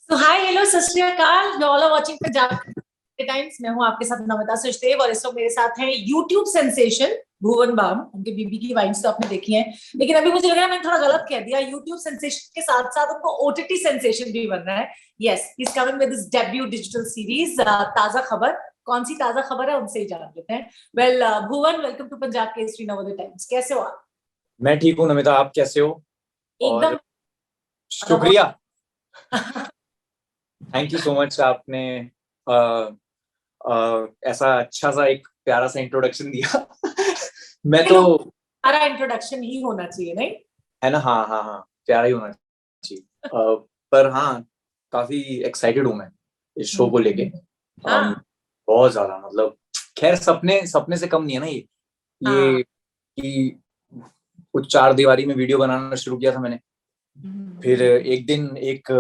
तो hi hello Sat Shri Akal, you all are watching Punjab के Times. मैं हूं आपके साथ नमिता सचदेव और इस वक्त मेरे साथ हैं यूट्यूब सेंसेशन भुवन बाम। उनके बीबी की वाइन्स तो आपने देखी हैं, लेकिन अभी मुझे लग रहा है मैंने थोड़ा गलत कह दिया। यूट्यूब सेंसेशन के साथ साथ उनको ओटीटी सेंसेशन भी बन रहा है। Yes, he is coming with his debut digital series ताजा खबर। कौन सी ताजा खबर है उनसे ही जान लेते हैं। Well Bhuvan, welcome to Punjab Kesari Navodaya Times. कैसे हो आप? मैं ठीक हूँ नमिता, आप कैसे हो? और एकदम। शुक्रिया, थैंक यू सो मच। आपने आ, ऐसा अच्छा सा एक प्यारा सा इंट्रोडक्शन दिया। मैं तो सारा इंट्रोडक्शन ही होना चाहिए, नहीं? है ना, हाँ हाँ हाँ, प्यारा ही होना चाहिए। पर हाँ, काफी एक्साइटेड हूँ मैं इस शो को लेके। हाँ बहुत ज्यादा, मतलब खैर सपने सपने से कम नहीं है ना हाँ। ये कि कुछ चार दीवारी में वीडियो बनाना शुरू किया था मैंने। फिर एक दिन एक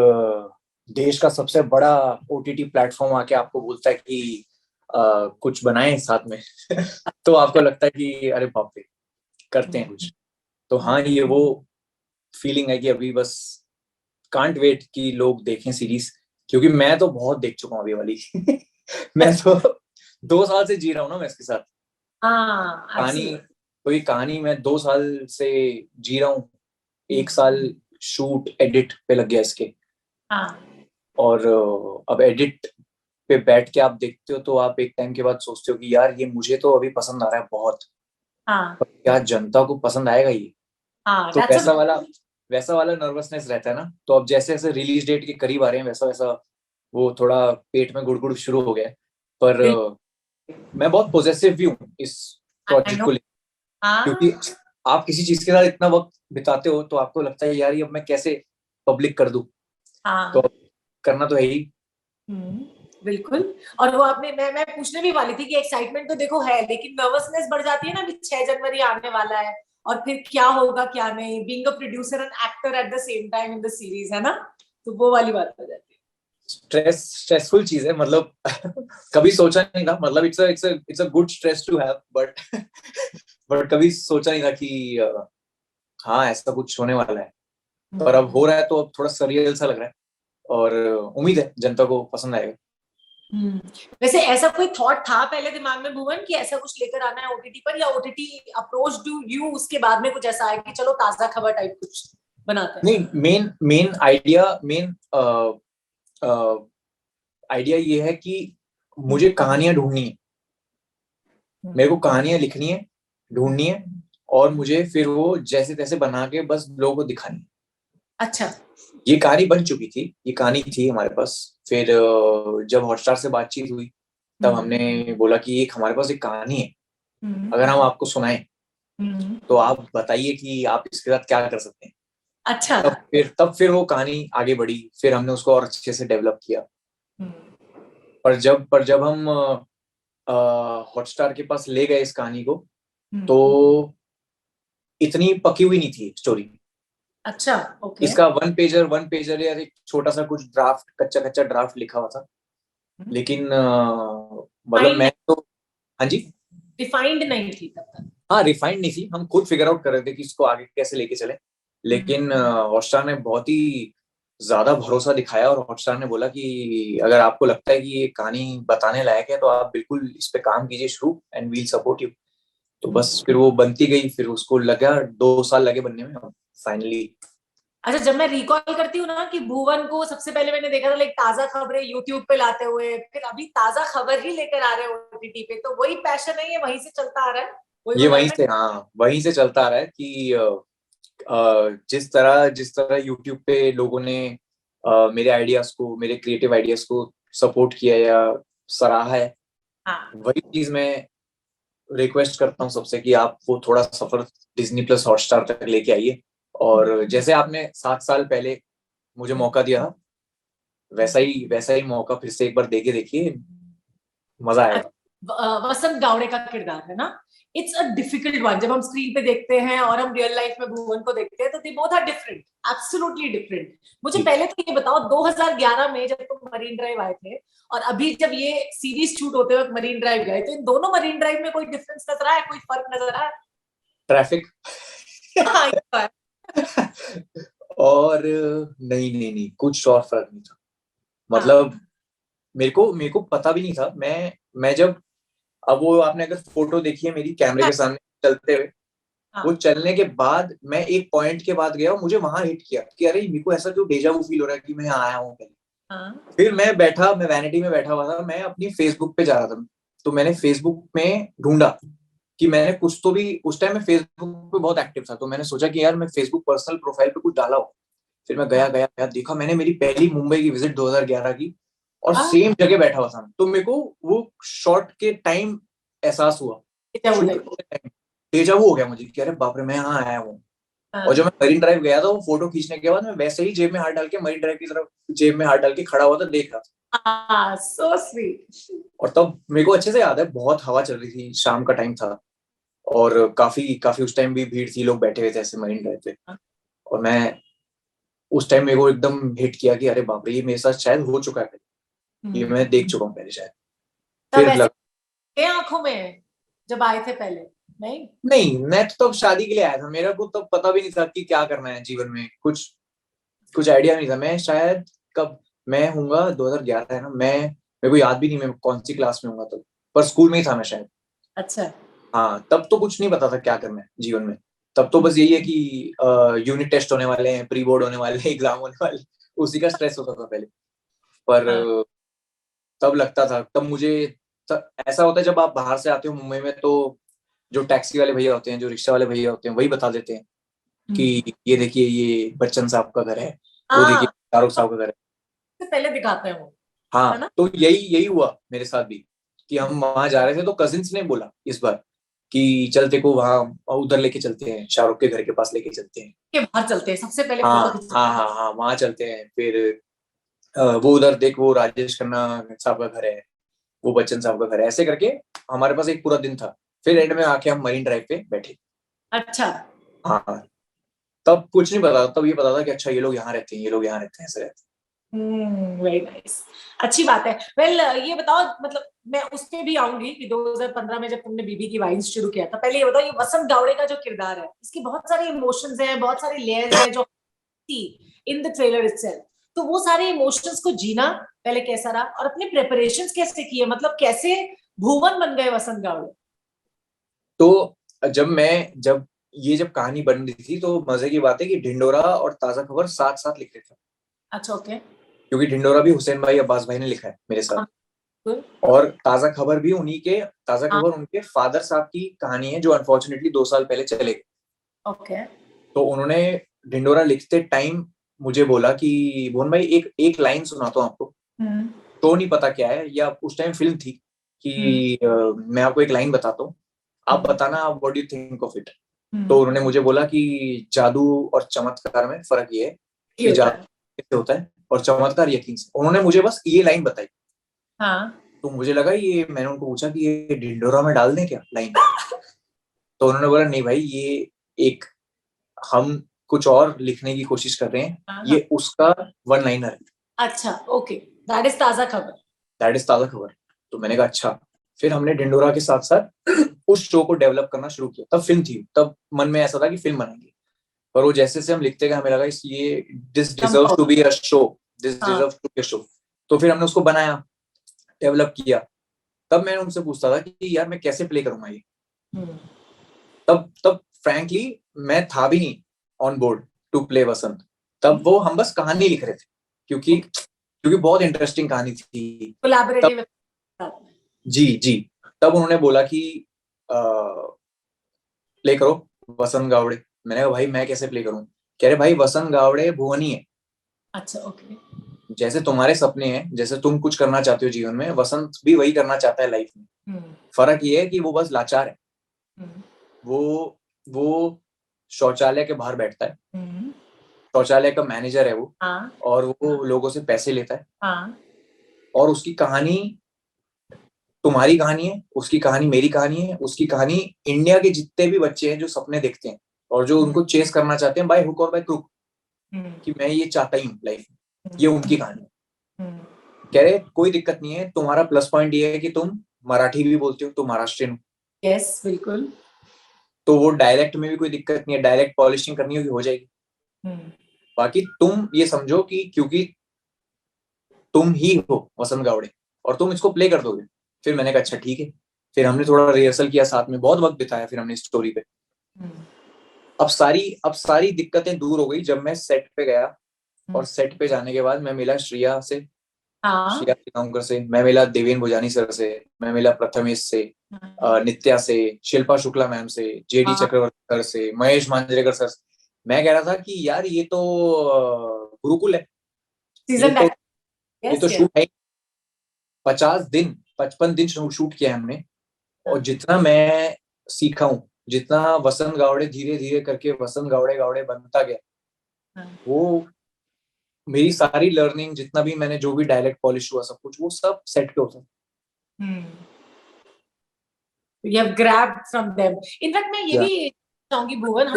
देश का सबसे बड़ा ओटीटी प्लेटफॉर्म आके आपको बोलता है कि कुछ बनाएं साथ में। तो आपको लगता है कि अरे बाप रे, करते हैं कुछ। तो हाँ, ये वो फीलिंग है कि अभी बस कांट वेट कि लोग देखें सीरीज, क्योंकि मैं तो बहुत देख चुका हूँ अभी वाली। मैं तो 2 साल से जी रहा हूँ ना मैं इसके साथ। हाँ कहानी, एब्सोल्युटली। तो ये कहानी मैं 2 साल से जी रहा हूँ। 1 साल शूट एडिट पे लग गया इसके। हाँ और अब एडिट पे बैठ के आप देखते हो तो आप एक टाइम के बाद सोचते हो कि यार ये मुझे तो अभी पसंद आ रहा है बहुत, हाँ पर क्या जनता को पसंद आएगा ये? हाँ, तो दैट्स अ। वैसा वाला नर्वसनेस रहता है ना। तो अब जैसे जैसे रिलीज डेट के करीब आ रहे हैं वैसा वैसा वो थोड़ा पेट में गुड़गुड़ शुरू हो गया है। पर मैं बहुत पॉजिटिव भी हूँ इस आई प्रोजेक्ट नो। को लेकर, हाँ क्योंकि आप किसी चीज के साथ इतना वक्त बिताते हो तो आपको लगता है यार ये अब मैं कैसे पब्लिक कर दूं। तो हाँ। अब करना तो है ही। बिल्कुल। और वो आपने, मैं पूछने भी वाली थी कि एक्साइटमेंट तो देखो है, लेकिन नर्वसनेस बढ़ जाती है ना। अभी 6 जनवरी आने वाला है और फिर क्या होगा क्या नहीं, being a producer and actor at the same time in the series, है ना? तो वो वाली बात हो जाती है। स्ट्रेसफुल चीज है, मतलब कभी सोचा नहीं था, मतलब it's a good stress to have, but but कभी सोचा नहीं था कि हाँ ऐसा कुछ होने वाला है। पर अब हो रहा है तो अब थोड़ा सरियल सा लग रहा है। और उम्मीद है जनता को पसंद आएगा। हम्म। वैसे ऐसा कोई थॉट था पहले दिमाग में भुवन कि ऐसा कुछ लेकर आना है ओटीटी पर, या ओटीटी अप्रोच डू यू उसके बाद में कुछ ऐसा आया कि चलो ताजा खबर टाइप कुछ बनाते हैं? नहीं, main main idea main idea ये है कि मुझे कहानियां ढूंढनी है। मेरे को कहानियां लिखनी है, ढूंढनी है, और मुझे फिर वो जैसे तैसे बना के बस लोगों को दिखानी है। अच्छा। ये कहानी बन चुकी थी, ये कहानी थी हमारे पास। फिर जब हॉटस्टार से बातचीत हुई तब हम्म हमने बोला कि एक हमारे पास एक कहानी है, हम्म अगर हम आपको सुनाएं हम्म। तो आप बताइए कि आप इसके साथ क्या कर सकते हैं। अच्छा। तब फिर वो कहानी आगे बढ़ी, फिर हमने उसको और अच्छे से डेवलप किया। हम्म पर जब हम हॉटस्टार के पास ले गए इस कहानी को, हम्म। तो इतनी पकी हुई नहीं थी स्टोरी। अच्छा। ओके। इसका वन पेजर या एक छोटा सा कुछ ड्राफ्ट, कच्चा कच्चा ड्राफ्ट लिखा हुआ था। लेकिन मतलब फाइंड मैं नहीं, तो, हाँ जी, डिफाइंड नहीं थी तब तक। हाँ रिफाइंड नहीं थी, हम खुद फिगर आउट कर रहे थे कि इसको आगे कैसे लेके चले। लेकिन हॉटस्टार ने बहुत ही ज्यादा भरोसा दिखाया, और हॉटस्टार ने बोला कि अगर आपको लगता है कि ये कहानी बताने लायक है तो आप बिल्कुल इस पे काम कीजिए शुरू, एंड वील सपोर्ट यू। तो बस फिर वो बनती गई, फिर उसको लगा 2 साल लगे बनने में, फाइनली। अच्छा, जब मैं रिकॉल करती हूँ ना कि भुवन को सबसे पहले मैंने देखा था लाइक ताजा खबरें यूट्यूब पे लाते हुए, फिर अभी ताजा खबर ही लेकर आ रहे हैं ओटीटी पे, तो वही पैशन है, ये वहीं से चलता आ रहा है, वही ये वाला वहीं है से, हाँ वहीं से चलता आ रहा है कि जिस तरह यूट्यूब पे लोगों ने मेरे आइडियाज को, मेरे क्रिएटिव आइडियाज को सपोर्ट किया या सराहा है, ना। हाँ। वही चीज मैं रिक्वेस्ट करता हूँ सबसे कि आप वो थोड़ा सफर डिज्नी प्लस हॉटस्टार तक लेके आइए। और जैसे आपने 7 साल पहले मुझे मौका दिया, वैसा ही मौका फिर से एक बार देके देखिए, मजा आएगा। वसंत गावड़े का किरदार है ना। It's a difficult one. जब हम स्क्रीन पे देखते हैं और हम रियल लाइफ में भुवन को देखते हैं तो they both are different, absolutely different. मुझे जी, पहले तो ये बताओ, 2011 में जब तुम मरीन ड्राइव आए थे और अभी जब ये सीरीज शूट होते वक्त मरीन ड्राइव गए, तो इन दोनों मरीन ड्राइव में कोई डिफरेंस नजर आया, कोई फर्क नजर आया? ट्रैफिक। हाँ, ये तो है। और नहीं नहीं नहीं, कुछ और फर्क नहीं था। मतलब मेरे को पता भी नहीं था। मैं जब, अब वो आपने अगर फोटो देखी है मेरी कैमरे के सामने चलते हुए, वो चलने के बाद मैं एक पॉइंट के बाद गया और मुझे वहां हिट किया कि अरे मेरे को ऐसा क्यों डेजा वू फील हो रहा है कि मैं यहाँ आया हूँ पहले। फिर मैं वैनिटी में बैठा हुआ था, मैं अपनी फेसबुक पे जा रहा था, तो मैंने फेसबुक में ढूंढा कि मैंने कुछ तो भी, उस टाइम मैं फेसबुक पे बहुत एक्टिव था, तो मैंने सोचा कि यार मैं फेसबुक पर्सनल प्रोफाइल पे कुछ डाला हो। फिर मैं गया गया गया देखा, मैंने मेरी पहली मुंबई की विजिट 2011 की, और सेम जगह बैठा हुआ था। तो मेरे को वो शॉट के टाइम एहसास हुआ, डेजा वू हो गया मुझे कि अरे बाप रे मैं यहाँ आया हूँ। और जब मैं मरीन ड्राइव गया था, वो फोटो खींचने के बाद मैं वैसे ही जेब में हाथ डाल के मरीन ड्राइव की तरफ जेब में हाथ डाल के खड़ा हुआ था, देख रहा था। So sweet. और तब मेरे को अच्छे से याद है, बहुत हवा चल रही थी, शाम का टाइम था, और काफी काफी उस टाइम भी भीड़ थी, लोग बैठे हुए थे ऐसे मरीन ड्राइव पे। और मैं उस टाइम मेरे को एकदम हिट किया कि अरे बाप रे ये मेरे साथ शायद हो चुका है पहले, ये मैं देख चुका हूँ पहले शायद। तब ऐसे आंखों में जब आए थे पहले? नहीं, मैं तो तब शादी के लिए आया था, मेरा को तब पता भी नहीं था कि क्या करना है जीवन में, कुछ आइडिया नहीं था। मैं शायद कब, मैं हूँगा 2011 है ना, मेरे को याद भी नहीं मैं कौन सी क्लास में हूँगा तब, पर स्कूल में ही था मैं शायद। अच्छा। हाँ, तब तो कुछ नहीं पता था क्या करना है जीवन में। तब तो बस यही है कि यूनिट टेस्ट होने वाले हैं, प्री बोर्ड होने वाले हैं, एग्जाम होने वाले, उसी का स्ट्रेस होता था पहले। पर तब लगता था, तब मुझे ऐसा होता है जब आप बाहर से आते हो मुंबई में, तो जो टैक्सी वाले भैया होते हैं, जो रिक्शा वाले भैया होते हैं, वही बता देते हैं कि ये देखिए ये बच्चन साहब का घर है, वो देखिए शाहरुख साहब का घर है, पहले दिखाते हैं वो। हाँ, तो यही हुआ मेरे साथ भी कि हम वहां जा रहे थे, तो कजिन्स ने बोला इस बार कि चल तेको वहां उधर लेके चलते हैं, शाहरुख के घर के पास लेके चलते हैं, के बाहर चलते हैं सबसे पहले हाँ फोटो खींचते हाँ हाँ हाँ, वहां चलते हैं। फिर वो उधर देख, वो राजेश खन्ना साहब का घर है, वो बच्चन साहब का घर है, ऐसे करके हमारे पास एक पूरा दिन था। फिर एंड में आके हम मरीन ड्राइव पे बैठे। अच्छा। हाँ, तब कुछ नहीं पता, तब ये पता था कि अच्छा ये लोग यहाँ रहते हैं, ये लोग यहाँ रहते हैं, ऐसे रहते हैं। वेरी नाइस, अच्छी बात है। वेल ये बताओ, मतलब मैं उस पे भी आऊंगी कि 2015 में जब तुमने बीबी की वाइन्स शुरू किया था, पहले ये बताओ, ये वसंत गावड़े का जो किरदार है, इसकी बहुत सारे इमोशंस हैं, बहुत सारे लेयर्स हैं जो इन द ट्रेलर इटसेल्फ। तो वो सारे इमोशंस को जीना पहले कैसा रहा, और अपने प्रिपरेशंस कैसे किए, मतलब कैसे भुवन बन गए वसंत गावड़े? तो जब कहानी बन रही थी, तो मजे की बात है कि ढिंडोरा और ताजा खबर साथ साथ लिख रहे थे। अच्छा, ओके। क्योंकि ढिंडोरा भी हुसैन भाई अब्बास भाई ने लिखा है मेरे साथ, और ताजा खबर उनके फादर साहब की कहानी है, जो अनफॉर्चुनेटली 2 साल पहले चले गए। ओके। तो उन्होंने ढिंडोरा लिखते टाइम मुझे बोला कि भुवन भाई एक एक लाइन सुनाता हूँ आपको, तो नहीं पता क्या है, या उस टाइम फिल्म थी कि मैं आपको एक लाइन बताता हूँ, आप बताना what do you think of it. तो उन्होंने मुझे बोला कि जादू और चमत्कार में फर्क ये है कि जादू कैसे होता है और चमत्कार यकीन से। उन्होंने मुझे बस ये लाइन बताई। हाँ। तो मुझे लगा, ये मैंने उनको पूछा कि ये ढिंडोरा में डाल दें क्या लाइन। तो उन्होंने बोला नहीं भाई, ये एक, हम कुछ और लिखने की कोशिश कर रहे हैं, ये उसका वन लाइनर है। अच्छा, ओके, दैट इज ताजा खबर। तो मैंने कहा अच्छा। फिर हमने ढिंडोरा के साथ साथ उस शो को डेवलप करना शुरू किया। तब फिल्म थी, तब मन में ऐसा था कि फिल्म बनाएंगे, पर वो जैसे से हम लिखते गए हमें लगा ये this deserves to be a show, this deserves to be a show. तो फिर हमने उसको बनाया, डेवलप किया। तब मैं उनसे पूछता था कि यार मैं कैसे प्ले करूंगा ये। तब फ्रैंकली मैं था भी नहीं ऑन बोर्ड टू प्ले वसंत। तब वो हम बस कहानी लिख रहे थे, क्योंकि बहुत इंटरेस्टिंग कहानी थी। कोलैबोरेटिव। जी, तब उन्होंने बोला कि प्ले करो वसंत गावड़े। मैंने कहा भाई मैं कैसे प्ले करूं। कह रहे भाई वसंत गावड़े भुवनी है। अच्छा, ओके। जैसे तुम्हारे सपने हैं, जैसे तुम कुछ करना चाहते हो जीवन में, वसंत भी वही करना चाहता है लाइफ में। फर्क ये है कि वो बस लाचार है। वो शौचालय के बाहर बैठता है, शौचालय का मैनेजर है वो, और वो लोगों से पैसे लेता है। और उसकी कहानी तुम्हारी कहानी है, उसकी कहानी मेरी कहानी है, उसकी कहानी इंडिया के जितने भी बच्चे हैं जो सपने देखते हैं और जो उनको चेस करना चाहते हैं बाय हुक और बाय क्रुक, कि मैं ये चाहता ही हूँ लाइफ में, ये उनकी कहानी है। कह रहे कोई दिक्कत नहीं है, तुम्हारा प्लस पॉइंट ये है कि तुम मराठी भी बोलते हो, तुम महाराष्ट्रियन हो। यस, बिल्कुल। तो वो डायलेक्ट में भी कोई दिक्कत नहीं है, डायलेक्ट पॉलिशिंग करनी होगी हो जाएगी। बाकी तुम ये समझो कि क्योंकि तुम ही हो वसंत गावड़े और तुम इसको प्ले कर दोगे। फिर मैंने कहा अच्छा ठीक है। फिर हमने थोड़ा रिहर्सल किया साथ में, बहुत वक्त बिताया फिर हमने स्टोरी पे। अब सारी दिक्कतें दूर हो गई जब मैं सेट पे गया। और सेट पे जाने के बाद मैं मिला श्रेया से, श्रेया सिंगांकर से, मैं मिला देवेन भुजानी सर से, मैं मिला प्रथमेश से, नित्या से, शिल्पा शुक्ला मैम से, जेडी चक्रवर्ती सर से, महेश मांजरेकर सर से। मैं कह रहा था कि यार ये तो गुरुकुल है, ये तो शूट है। 50 दिन 55 दिन शूट किया हमने। और जितना मैं सीखा हूँ, जितना वसंत गावड़े धीरे धीरे करके वसंत गावड़े गावड़े बनता गया, वो मेरी सारी लर्निंग, जितना भी मैंने जो भी डायलेक्ट पॉलिश हुआ सब कुछ, वो सब सेट पे होता है। You have grabbed from them. In fact, मैं ये भी चाहूंगी भुवन,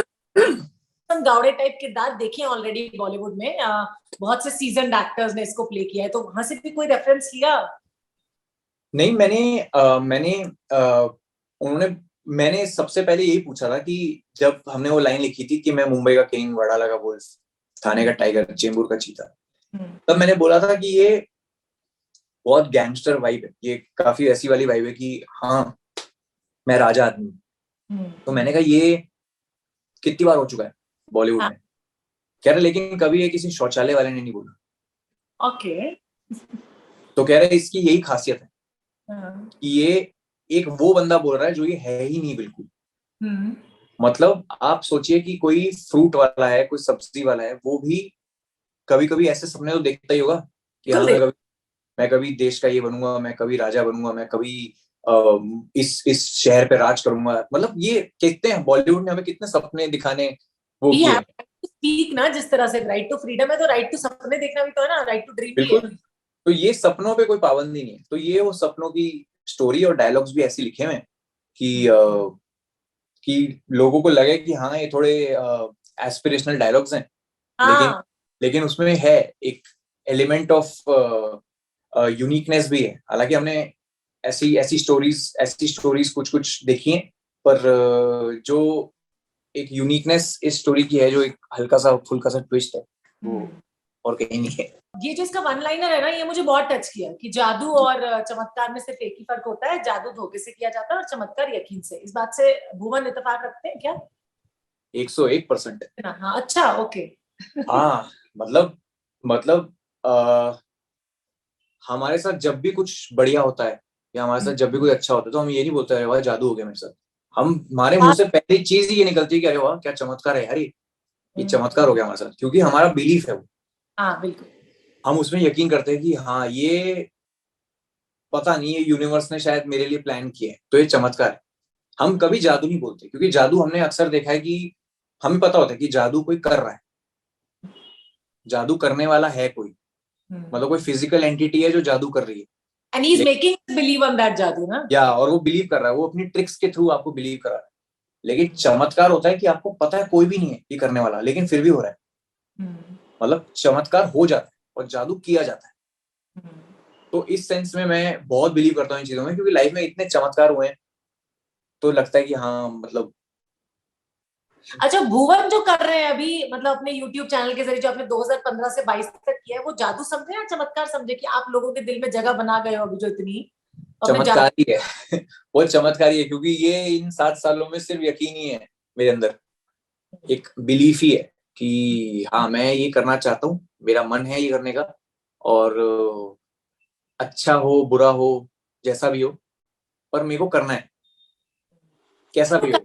हम गावड़े टाइप किरदार देखे ऑलरेडी बॉलीवुड में, बहुत से सीजन्ड एक्टर्स ने इसको प्ले किया है, तो वहां से भी कोई रेफरेंस लिया? नहीं, मैंने सबसे पहले यही पूछा था कि जब हमने वो लाइन लिखी थी कि मैं मुंबई का किंग, वडाला का वुल्फ, थाने का टाइगर, चेंबूर का चीता, तब मैंने बोला था कि ये बहुत गैंगस्टर वाइब है, ये काफी ऐसी वाली वाइब है कि हाँ मैं राजा आदमी हूँ। तो मैंने कहा ये कितनी बार हो चुका है बॉलीवुड में। कह रहे लेकिन कभी ये किसी शौचालय वाले ने नहीं बोला। ओके। तो कह रहे इसकी यही खासियत है कि ये एक वो बंदा बोल रहा है जो ये है ही नहीं बिल्कुल। मतलब आप सोचिए कि कोई फ्रूट वाला है, कोई सब्जी वाला है, वो भी कभी कभी ऐसे सपने तो देखता ही होगा कि हाँ मैं कभी देश का ये बनूंगा, मैं कभी राजा बनूंगा, मैं कभी इस शहर पे राज करूंगा। मतलब ये कितने बॉलीवुड ने हमें कितने सपने दिखाने वो किए। स्पीक ना, जिस तरह से राइट टू फ्रीडम है, तो राइट टू सपने देखना भी तो है ना, राइट टू ड्रीम भी है। तो ये सपनों पे कोई पाबंदी नहीं है। तो ये वो सपनों की स्टोरी और डायलॉग्स भी ऐसे लिखे हुए हैं कि लोगों को लगे कि हाँ ये थोड़े एस्पिरेशनल डायलॉग्स हैं, लेकिन उसमें है एक एलिमेंट ऑफ यूनिकनेस भी है। हालांकि हमने ऐसी स्टोरीज कुछ देखी हैं, पर जो एक यूनिकनेस इस स्टोरी की है, जो एक हल्का सा फुल्का सा ट्विस्ट है, वो और कहीं नहीं है। ये जो इसका वन लाइनर है ना, ये मुझे बहुत टच किया कि जादू और चमत्कार में सिर्फ एक ही फर्क होता है, जादू धोखे से किया जाता है और चमत्कार यकीन से। इस बात से भुवन इत्तेफाक रखते हैं क्या? 101%। हाँ, अच्छा, ओके। हाँ, मतलब हमारे साथ जब भी कुछ बढ़िया होता है या हमारे साथ जब भी कुछ अच्छा होता है, तो हम ये नहीं बोलते अरे वाह जादू हो गया मेरे साथ। हमारे मुंह से पहली चीज ही ये निकलती है कि अरे वाह क्या चमत्कार है यार, ये चमत्कार हो गया हमारे साथ, क्योंकि हमारा बिलीफ है वो। हाँ बिल्कुल, हम उसमें यकीन करते हैं कि हाँ ये पता नहीं, ये यूनिवर्स ने शायद मेरे लिए प्लान किया है, तो ये चमत्कार है। हम कभी जादू नहीं बोलते, क्योंकि जादू हमने अक्सर देखा है कि हमें पता होता है कि जादू कोई कर रहा है, जादू करने वाला है कोई, मतलब कोई फिजिकल एंटिटी है जो जादू कर रही है। And he's making us believe on that जादू ना, या और वो बिलीव कर रहा है, वो अपनी ट्रिक्स के थ्रू आपको बिलीव करा रहा है। लेकिन चमत्कार होता है कि आपको पता है कोई भी नहीं है ये करने वाला, लेकिन फिर भी हो रहा है। मतलब चमत्कार हो जाता है और जादू किया जाता है। तो इस सेंस में मैं बहुत बिलीव करता हूँ इन चीजों में, क्योंकि लाइफ में इतने चमत्कार हुए हैं, तो लगता है कि हाँ मतलब। अच्छा, भुवन जो कर रहे हैं अभी, मतलब अपने YouTube चैनल के जरिए जो आपने 2015 से 22 तक किया है, वो जादू समझे या चमत्कार समझे कि आप लोगों के दिल में जगह बना गए हो अभी जो इतनी? चमत्कारी है। वो चमत्कारी है, क्योंकि ये इन 7 सालों में सिर्फ यकीन ही है मेरे अंदर, एक बिलीफ ही है कि हाँ मैं ये करना चाहता हूँ, मेरा मन है ये करने का, और अच्छा हो बुरा हो जैसा भी हो, पर मेरे को करना है, कैसा भी हो।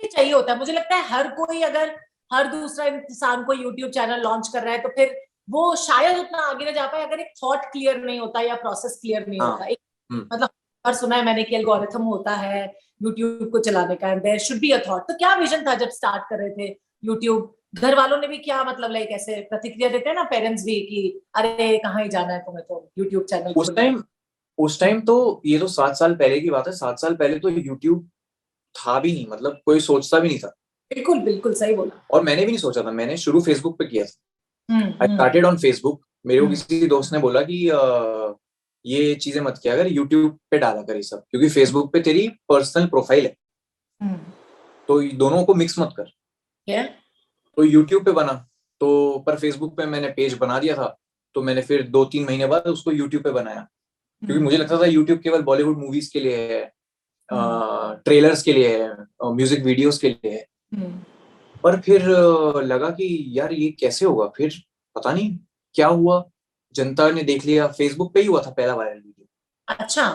चाहिए होता है, मुझे लगता है हर कोई, अगर हर दूसरा इंसान कोई YouTube चैनल लॉन्च कर रहा है, तो फिर वो शायद उतना आगे ना जा पाए अगर एक थॉट क्लियर नहीं होता या प्रोसेस क्लियर नहीं होता। मतलब हर सुना है मैंने कि एल्गोरिथम होता है YouTube को चलाने का, and there should be a thought. तो क्या विजन था जब स्टार्ट कर रहे थे YouTube? घर वालों ने भी क्या मतलब लाइक ऐसे प्रतिक्रिया देते हैं ना पेरेंट्स भी कि अरे कहाँ ही जाना है तुम्हें, तो YouTube चैनल। उस टाइम तो ये तो 7 साल पहले की बात है। 7 साल पहले तो YouTube था भी नहीं, मतलब कोई सोचता भी नहीं था। बिल्कुल बिल्कुल सही बोला। और मैंने भी नहीं सोचा था, मैंने शुरू फेसबुक पे किया था। I started on Facebook. मेरे को किसी दोस्त ने बोला कि ये चीजें मत किया अगर, यूट्यूब पे डाला कर ये सब, क्योंकि फेसबुक पे तेरी पर्सनल प्रोफाइल है, तो दोनों को मिक्स मत कर। तो यूट्यूब पे बना, तो पर फेसबुक पे मैंने पेज बना दिया था, तो मैंने फिर 2-3 महीने बाद उसको यूट्यूब पे बनाया, क्योंकि मुझे लगता था यूट्यूब केवल बॉलीवुड मूवीज के लिए है, ट्रेलर्स के लिए है, म्यूजिक वीडियोस के लिए है। पर फिर लगा कि यार ये कैसे होगा, फिर पता नहीं क्या हुआ, जनता ने देख लिया। फेसबुक पे ही हुआ था पहला वायरल वीडियो। अच्छा।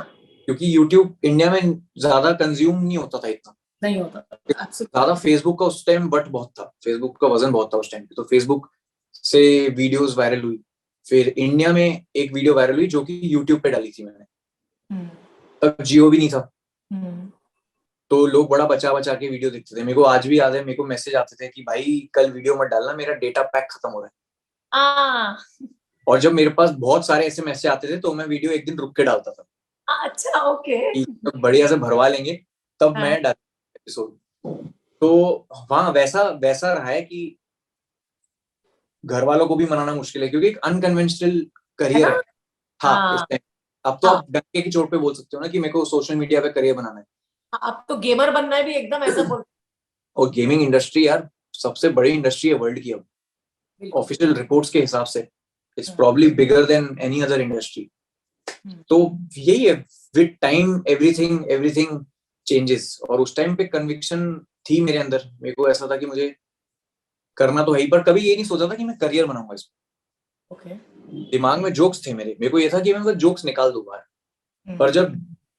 क्योंकि यूट्यूब इंडिया में ज्यादा कंज्यूम नहीं होता था इतना, नहीं होता ज्यादा फेसबुक का उस टाइम बट बहुत था, फेसबुक का वजन बहुत था उस टाइम पे, तो फेसबुक से वीडियोस वायरल हुई। फिर इंडिया में एक वीडियो वायरल हुई जो कि यूट्यूब पे डाली थी मैंने, तब जियो भी नहीं था, तो लोग बड़ा बचा बचा के वीडियो देखते थे। मेरे को आज भी याद है, मेरे को मैसेज आते थे कि भाई कल वीडियो मत डालना, मेरा डेटा पैक खत्म हो रहा है। और जब मेरे पास बहुत सारे ऐसे मैसेज आते थे तो मैं वीडियो एक दिन रुक के डालता था। अच्छा, ओके। जब बढ़िया से भरवा लेंगे तब मैं डाल एपिसोड। तो हाँ, वैसा वैसा रहा है कि घर वालों को भी मनाना मुश्किल है, क्योंकि एक अनकन्वेंशनल करियर है। हाँ, उस टाइम। अब तो आप डंके की चोट पे बोल सकते हो ना कि मेरे को सोशल मीडिया पे करियर बनाना है। अब तो गेमर बनना है भी एकदम ऐसा बोल। और गेमिंग इंडस्ट्री यार सबसे बड़ी इंडस्ट्री है वर्ल्ड की अब, ऑफिशियल रिपोर्ट्स के हिसाब से it's probably bigger than any other industry. तो यही है, with time everything everything changes. और उस टाइम पे कन्विक्शन थी मेरे अंदर, मेरे को ऐसा था कि मुझे करना तो है ही, पर कभी ये नहीं सोचा था कि मैं करियर बनाऊंगा इसमें। ओके। दिमाग में जोक्स थे मेरे को ये था कि मैं बस जोक्स निकाल दूं बाहर। पर जब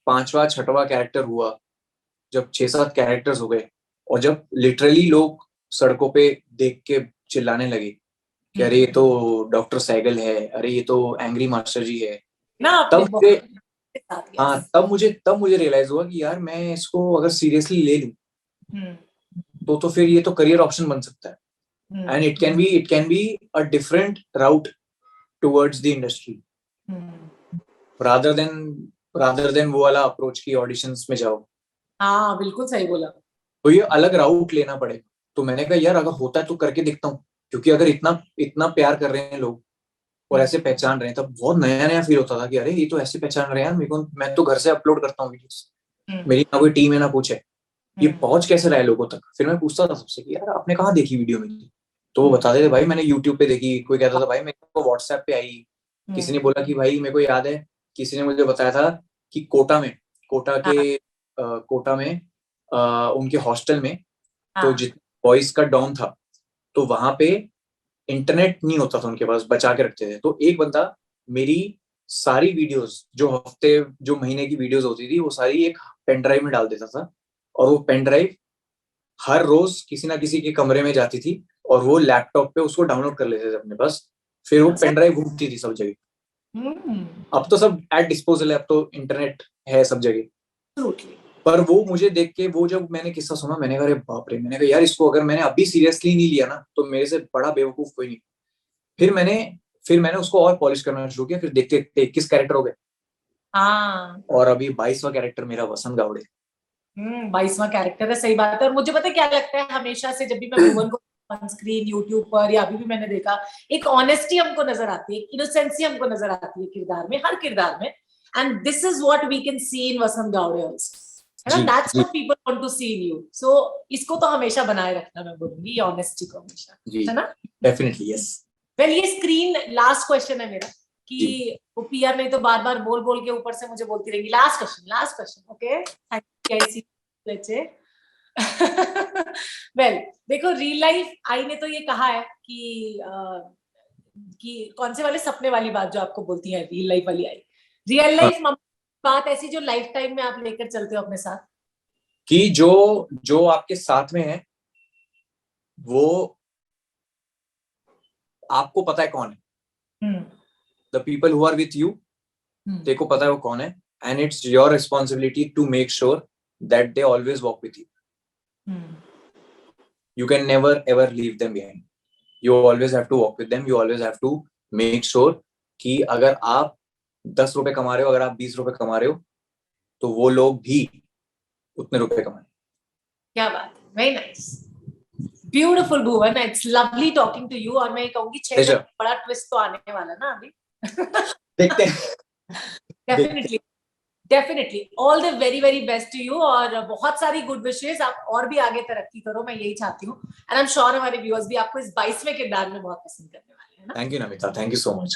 5वां 6वां कैरेक्टर हुआ, जब 6-7 कैरेक्टर्स हो गए, और जब लिटरली लोग सड़कों पे देख के चिल्लाने लगे कि अरे ये तो डॉक्टर सैगल है, अरे ये तो एंग्री मास्टर जी है, ना तब मुझे हाँ, तब मुझे रियलाइज हुआ कि यार मैं इसको अगर सीरियसली ले लूं तो फिर ये तो करियर ऑप्शन बन सकता है। And it can be a different route towards the industry, rather than वो वाला अप्रोच की ऑडिशंस में जाओ। हाँ, बिल्कुल सही बोला। तो ये अलग राउट लेना पड़ेगा। तो मैंने कहा यार अगर होता है तो करके देखता हूँ, क्योंकि अगर इतना इतना प्यार कर रहे हैं लोग और ऐसे पहचान रहे हैं, तब बहुत नया नया फील होता था कि अरे ये तो ऐसे पहचान रहे हैं यार मेरे को, मैं तो घर से अपलोड करता हूँ वीडियोस, मेरी ना कोई टीम है ना कुछ है, ये पहुंच कैसे रहा है लोगों तक। फिर मैं पूछता था सबसे कि यार आपने कहाँ देखी वीडियो मेरी, तो वो बताते थे भाई मैंने यूट्यूब पे देखी, कोई कहता था भाई मेरे को व्हाट्सएप पे आई, किसी ने बोला कि भाई मेरे को याद है किसी ने मुझे बताया था कि कोटा में उनके हॉस्टल में, तो जितने बॉयज का डॉम था तो वहां पे इंटरनेट नहीं होता था उनके पास, बचा के रखते थे। तो एक बंदा मेरी सारी वीडियोस जो महीने की वीडियोस होती थी वो सारी एक पेन ड्राइव में डाल देता था, और वो पेन ड्राइव हर रोज किसी ना किसी के कमरे में जाती थी और वो लैपटॉप पे उसको डाउनलोड कर लेते थे अपने पास। फिर वो पेन ड्राइव घूमती थी सब जगह। अब तो सब एट डिस्पोजल है, अब तो इंटरनेट है सब जगह। पर वो मुझे देख के, वो जब मैंने किस्सा सुना मैंने कहा अरे बाप रे, मैंने कहा यार इसको अगर मैंने अभी सीरियसली नहीं लिया ना तो मेरे से बड़ा बेवकूफ कोई नहीं। फिर मैंने उसको और पॉलिश करना शुरू किया, फिर देखते देखते 21 कैरेक्टर हो गए। हाँ, और अभी 22वां कैरेक्टर मेरा वसंत गावड़े। 22वां कैरेक्टर है, सही बात है। और मुझे पता है क्या लगता है, हमेशा से जब भी मैं भुवन को ऑन स्क्रीन यूट्यूब पर या अभी भी मैंने देखा, एक ऑनेस्टी हमको नजर आती है, इनोसेंसी हमको नजर आती है किरदार में, हर किरदार में। And this is what we can see in Vasant Gawade also, है ना? That's what people want to see in you. So इसको तो हमेशा बनाए रखना, मैं बोलूंगी, ये ऑनेस्टी को हमेशा, है ना? Definitely yes. वेल, ये स्क्रीन लास्ट क्वेश्चन है मेरा, कि वो पीआर में तो बार बार बोल बोल के ऊपर से मुझे बोलती रहेंगी last question, okay? Thank you. Well, देखो, रियल लाइफ आई ने तो ये कहा है कि कौन से वाले सपने वाली बात जो आपको बोलती है, रियल लाइफ वाली आई, रियल लाइफ बात ऐसी जो लाइफ टाइम में आप लेकर चलते हो अपने साथ, कि जो आपके साथ में है वो आपको पता है कौन है। The people who are with you, देखो पता है वो कौन है, and it's your responsibility to make sure that they always walk with you. You can never ever leave them behind. You always have to walk with them. You always have to make sure कि अगर आप 10 रुपए कमा रहे हो, अगर आप 20 रुपए कमा रहे हो, तो वो लोग भी उतने रुपए कमाएं। क्या बात है, very nice, beautiful Bhuvan, it's lovely talking to you. और मैं कहूंगी 6 बड़ा ट्विस्ट तो आने वाला ना अभी। देखते हैं। Definitely all the very very best to you, और बहुत सारी गुड विशेस, आप और भी आगे तरक्की करो, मैं यही चाहती हूँ। एंड आई एम श्योर हमारे व्यूअर्स भी आपको इस 22वें किरदार में बहुत पसंद करने वाले हैं ना। Thank you Namita, thank you so much.